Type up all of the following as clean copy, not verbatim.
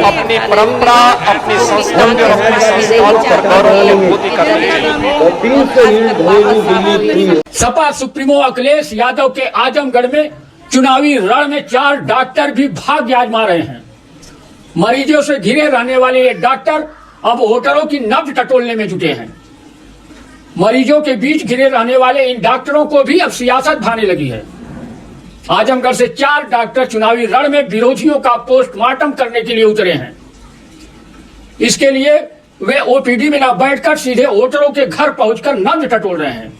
अपनी परंपरा, अपनी संस्कृति और अपने संस्कारों पर गौरव की अनुभूति करनी चाहिए। सपा सुप्रीमो अखिलेश यादव के आजमगढ़ में चुनावी रण में 4 डॉक्टर भी भाग्य आजमा रहे हैं। मरीजों से घिरे रहने वाले ये डॉक्टर अब वोटरों की नब्ज टटोलने में जुटे हैं। मरीजों के बीच घिरे रहने वाले इन डॉक्टरों को भी अब सियासत भाने लगी है। आजमगढ़ से 4 डॉक्टर चुनावी रण में विरोधियों का पोस्टमार्टम करने के लिए उतरे हैं। इसके लिए वे ओपीडी में न बैठकर सीधे वोटरों के घर पहुंचकर नब्ज टटोल रहे हैं।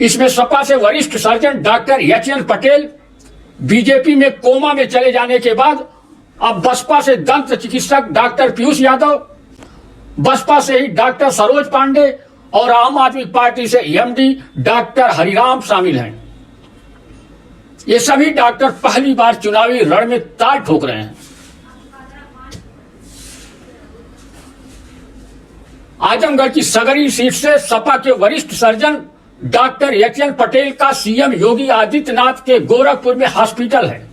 इसमें सपा से वरिष्ठ surgeon doctor HN Patel, BJP में कोमा में चले जाने के बाद अब बसपा से दंत चिकित्सक डॉक्टर पीयूष यादव, बसपा से ही डॉक्टर सरोज पांडे और आम आदमी पार्टी से एमडी डॉक्टर हरिराम शामिल हैं। ये सभी डॉक्टर पहली बार चुनावी रण में ताल ठोक रहे हैं। आजमगढ़ की सगरी सीट से सपा के वरिष्ठ सर्जन डॉक्टर एचएन पटेल का सीएम योगी आदित्यनाथ के गोरखपुर में हॉस्पिटल है।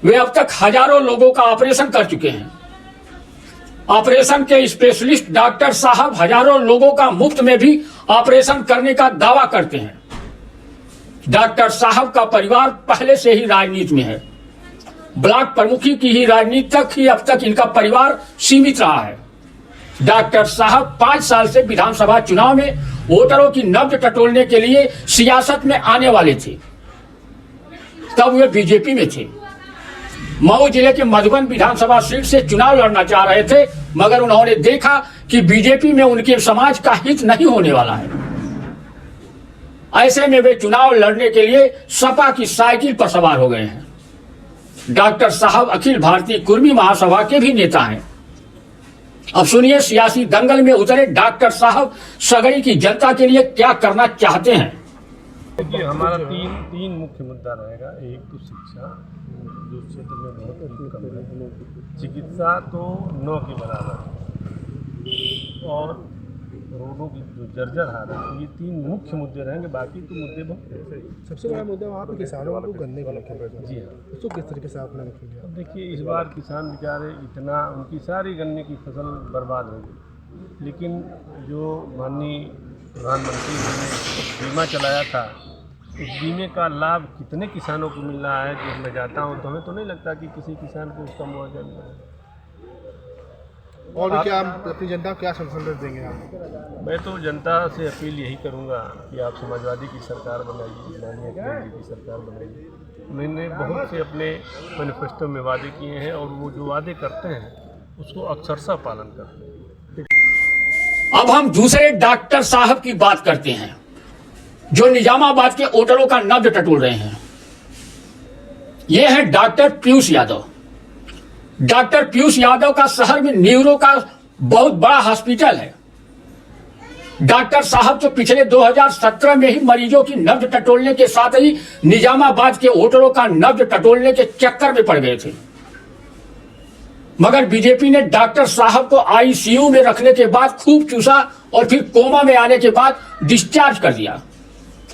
वे अब तक हजारों लोगों का ऑपरेशन कर चुके हैं। ऑपरेशन के स्पेशलिस्ट डॉक्टर साहब हजारों लोगों का मुफ्त में भी ऑपरेशन करने का दावा करते हैं। डॉक्टर साहब का परिवार पहले से ही राजनीति में है। ब्लॉक प्रमुखी की ही राजनीति तक ही अब तक इनका परिवार सीमित रहा है। डॉक्टर साहब 5 साल से विधानसभा चुनाव में वोटरों की नब्ज टटोलने के लिए सियासत में आने वाले थे। तब वे बीजेपी में थे। मऊ जिले के मधुबन विधानसभा सीट से चुनाव लड़ना चाह रहे थे, मगर उन्होंने देखा कि बीजेपी में उनके समाज का हित नहीं होने वाला है। ऐसे में वे चुनाव लड़ने के लिए सपा की साइकिल पर सवार हो गए हैं। डॉक्टर साहब अखिल भारतीय कुर्मी महासभा के भी नेता हैं। अब सुनिए सियासी दंगल में उतरे डॉक्टर साहब सगरी की जनता के लिए क्या करना चाहते हैं। देखिए, हमारा तीन मुख्य मुद्दा रहेगा। एक तो शिक्षा, जो क्षेत्र में बहुत कम है, चिकित्सा तो 9 के बराबर, और रोडों की जो जर्जर हालत है। ये 3 मुख्य मुद्दे रहेंगे। बाकी तो मुद्दे बहुत ऐसे ही। सबसे बड़ा मुद्दा वहाँ पे किसानों को गन्ने को लेकर। जी हाँ, उसको किस तरीके से आपने रखेंगे? अब देखिए, इस बार किसान बेचारे इतना, उनकी सारी गन्ने की फसल बर्बाद हो गई, लेकिन जो माननीय प्रधानमंत्री जी ने बीमा चलाया था, उस बीमे का लाभ कितने किसानों को मिल रहा है जब मैं जाता हूँ तो हमें तो नहीं लगता कि किसी किसान को उसका मुआवजा मिल रहा है। और भी क्या अपनी जनता को क्या संदेश देंगे आप? मैं तो जनता से अपील यही करूंगा कि आप समाजवादी की सरकार बनाइए, माननीय अखिलेश जी की सरकार बनाइए। उन्होंने बहुत से अपने मैनिफेस्टो में वादे किए हैं और वो जो वादे करते हैं उसको अक्षरशः पालन करते हैं। अब हम दूसरे डॉक्टर साहब की बात करते हैं जो निजामाबाद के वोटरों का नब्ज टटोल रहे हैं। ये है डॉक्टर पीयूष यादव। डॉक्टर पीयूष यादव का शहर में न्यूरो का बहुत बड़ा हॉस्पिटल है। डॉक्टर साहब तो पिछले 2017 में ही मरीजों की नब्ज टटोलने के साथ ही निजामाबाद के वोटरों का नब्ज टटोलने के चक्कर में पड़ गए थे, मगर बीजेपी ने डॉक्टर साहब को आईसीयू में रखने के बाद खूब चूसा और फिर कोमा में आने के बाद डिस्चार्ज कर दिया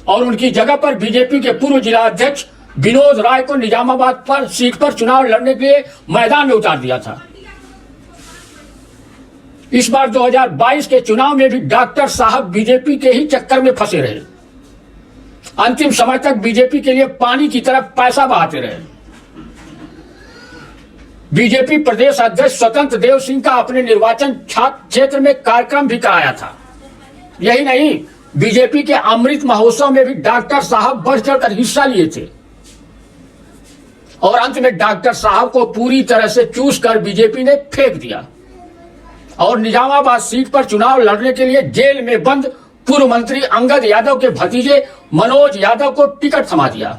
और उनकी जगह पर बीजेपी के पूर्व जिला अध्यक्ष विनोद राय को निजामाबाद पर सीट पर चुनाव लड़ने के लिए मैदान में उतार दिया था। इस बार 2022 के चुनाव में भी डॉक्टर साहब बीजेपी के ही चक्कर में फंसे रहे। अंतिम समय तक बीजेपी के लिए पानी की तरफ पैसा बहाते रहे। बीजेपी प्रदेश अध्यक्ष स्वतंत्र देव सिंह का अपने निर्वाचन क्षेत्र में कार्यक्रम भी कराया था। यही नहीं, बीजेपी के अमृत महोत्सव में भी डॉक्टर साहब बढ़ चढ़कर हिस्सा लिए थे और अंत में डॉक्टर साहब को पूरी तरह से चूस कर बीजेपी ने फेंक दिया और निजामाबाद सीट पर चुनाव लड़ने के लिए जेल में बंद पूर्व मंत्री अंगद यादव के भतीजे मनोज यादव को टिकट थमा दिया।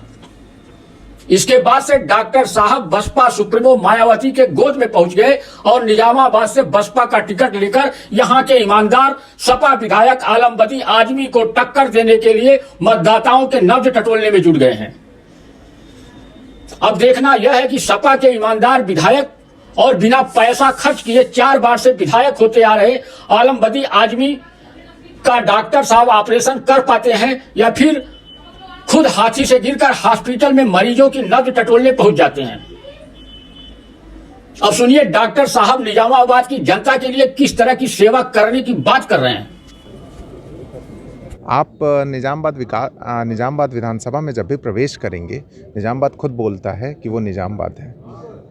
इसके बाद से डॉक्टर साहब बसपा सुप्रीमो मायावती के गोद में पहुंच गए और निजामाबाद से बसपा का टिकट लेकर यहां के ईमानदार सपा विधायक आलमबदी आजमी को टक्कर देने के लिए मतदाताओं के नब्ज टटोलने में जुट गए हैं। अब देखना यह है कि सपा के ईमानदार विधायक और बिना पैसा खर्च किए 4 बार से विधायक होते आ रहे आलमबदी आजमी का डॉक्टर साहब ऑपरेशन कर पाते हैं या फिर खुद हाथी से गिरकर हॉस्पिटल में मरीजों की नब्ज टटोलने पहुंच जाते हैं। अब सुनिए डॉक्टर साहब निजामाबाद की जनता के लिए किस तरह की सेवा करने की बात कर रहे हैं। आप निजामाबाद विधानसभा में जब भी प्रवेश करेंगे, निजामाबाद खुद बोलता है कि वो निजामाबाद है।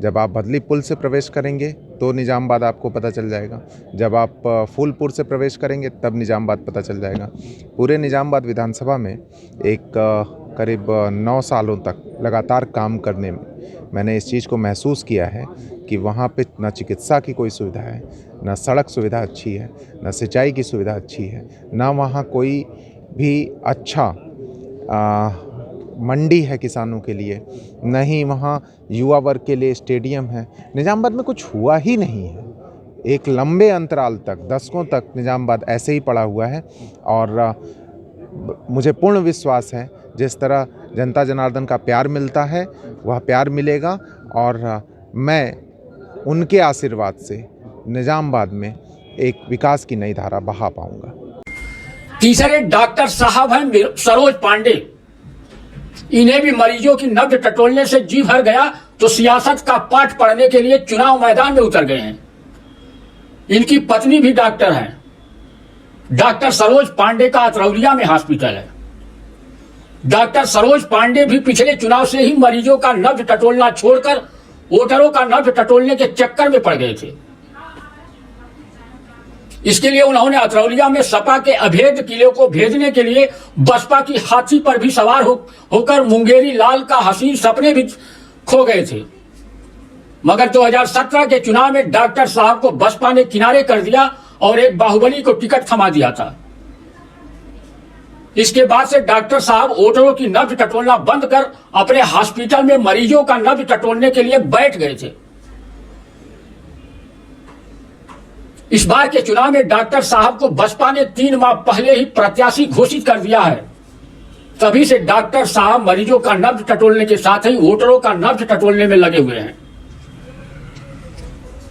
जब आप बदली पुल से प्रवेश करेंगे तो निजामाबाद आपको पता चल जाएगा, जब आप फूलपुर से प्रवेश करेंगे तब निजामाबाद पता चल जाएगा। पूरे निजामाबाद विधानसभा में एक करीब 9 सालों तक लगातार काम करने में मैंने इस चीज़ को महसूस किया है कि वहाँ पे न चिकित्सा की कोई सुविधा है, न सड़क सुविधा अच्छी है, न सिंचाई की सुविधा अच्छी है, न वहाँ कोई भी अच्छा मंडी है किसानों के लिए, न ही वहाँ युवा वर्ग के लिए स्टेडियम है। निजामाबाद में कुछ हुआ ही नहीं है। एक लंबे अंतराल तक, दशकों तक निजामाबाद ऐसे ही पड़ा हुआ है और मुझे पूर्ण विश्वास है जिस तरह जनता जनार्दन का प्यार मिलता है वह प्यार मिलेगा और मैं उनके आशीर्वाद से निजामाबाद में एक विकास की नई धारा बहा पाऊंगा। तीसरे डॉक्टर साहब हैं सरोज पांडे। इन्हें भी मरीजों की नब्ज टटोलने से जी भर गया तो सियासत का पाठ पढ़ने के लिए चुनाव मैदान में उतर गए हैं। इनकी पत्नी भी डॉक्टर है। डॉक्टर सरोज पांडे का अतरौलिया में हॉस्पिटल है। डॉक्टर सरोज पांडे भी पिछले चुनाव से ही मरीजों का नब्ज टटोलना छोड़कर वोटरों का नब्ज टटोलने के चक्कर में पड़ गए थे। इसके लिए उन्होंने अतरौलिया में सपा के अभेद किले को भेजने के लिए बसपा की हाथी पर भी सवार होकर मुंगेरी लाल का हसीन सपने भी खो गए थे। मगर 2017 के चुनाव में डॉक्टर साहब को बसपा ने किनारे कर दिया और एक बाहुबली को टिकट थमा दिया था। इसके बाद से डॉक्टर साहब वोटरों की नब्ज टटोलना बंद कर अपने हॉस्पिटल में मरीजों का नब्ज टटोलने के लिए बैठ गए थे। इस बार के चुनाव में डॉक्टर साहब को बसपा ने 3 माह पहले ही प्रत्याशी घोषित कर दिया है। तभी से डॉक्टर साहब मरीजों का नब्ज टटोलने के साथ ही वोटरों का नब्ज टटोलने में लगे हुए हैं।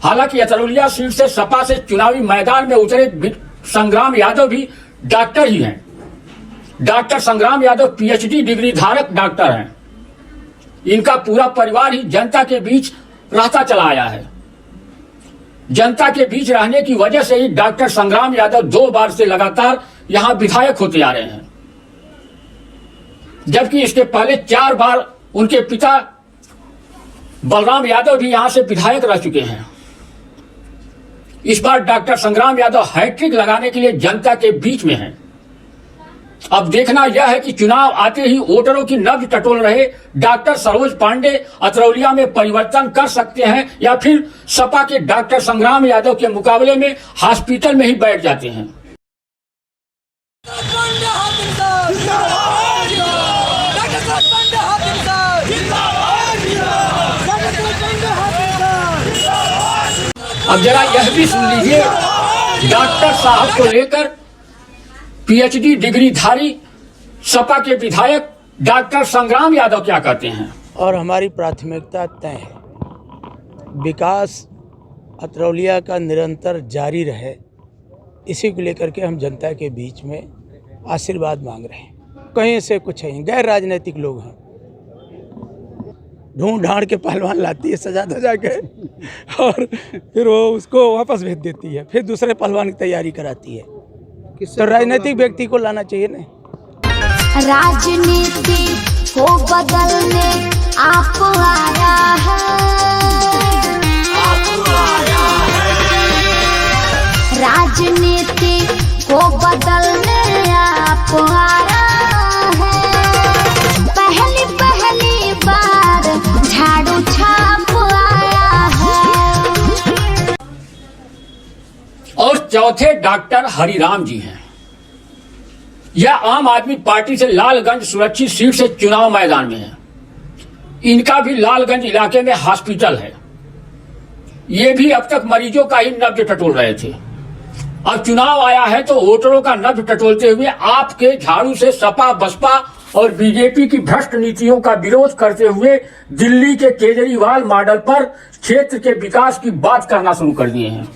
हालांकि अतरौलिया सीट से सपा से चुनावी मैदान में उतरे संग्राम यादव भी डॉक्टर ही हैं। डॉक्टर संग्राम यादव पीएचडी डिग्री धारक डॉक्टर हैं। इनका पूरा परिवार ही जनता के बीच रहता चला आया है। जनता के बीच रहने की वजह से ही डॉक्टर संग्राम यादव 2 बार से लगातार यहां विधायक होते आ रहे हैं, जबकि इसके पहले 4 बार उनके पिता बलराम यादव भी यहां से विधायक रह चुके हैं। इस बार डॉक्टर संग्राम यादव हैट्रिक लगाने के लिए जनता के बीच में हैं। अब देखना यह है कि चुनाव आते ही वोटरों की नब्ज टटोल रहे डॉक्टर सरोज पांडे अतरौलिया में परिवर्तन कर सकते हैं या फिर सपा के डॉक्टर संग्राम यादव के मुकाबले में हॉस्पिटल में ही बैठ जाते हैं। अब जरा यह भी सुन लीजिए डॉक्टर साहब को लेकर पीएचडी डिग्रीधारी सपा के विधायक डॉक्टर संग्राम यादव क्या कहते हैं। और हमारी प्राथमिकता तय है, विकास अतरौलिया का निरंतर जारी रहे, इसी को लेकर के हम जनता के बीच में आशीर्वाद मांग रहे हैं। कहीं से कुछ है, गैर राजनीतिक लोग हैं, ढूंढ ढांड के पहलवान लाती है सजा धजा के और फिर वो उसको वापस भेज देती है, फिर दूसरे पहलवान की तैयारी कराती है। तो राजनीतिक व्यक्ति को लाना चाहिए ना। राजनीति को बदलने आप आया है, राजनीति को बदलने आप आया है। पहली बार झाड़ू छाप आया है। और चौथे डॉक्टर हरिराम जी हैं। यह आम आदमी पार्टी से लालगंज सुरक्षित सीट से चुनाव मैदान में है। इनका भी लालगंज इलाके में हॉस्पिटल है। ये भी अब तक मरीजों का ही नब्ज टटोल रहे थे। अब चुनाव आया है तो वोटरों का नब्ज टटोलते हुए आपके झाड़ू से सपा बसपा और बीजेपी की भ्रष्ट नीतियों का विरोध करते हुए दिल्ली के केजरीवाल मॉडल पर क्षेत्र के विकास की बात करना शुरू कर दिए हैं।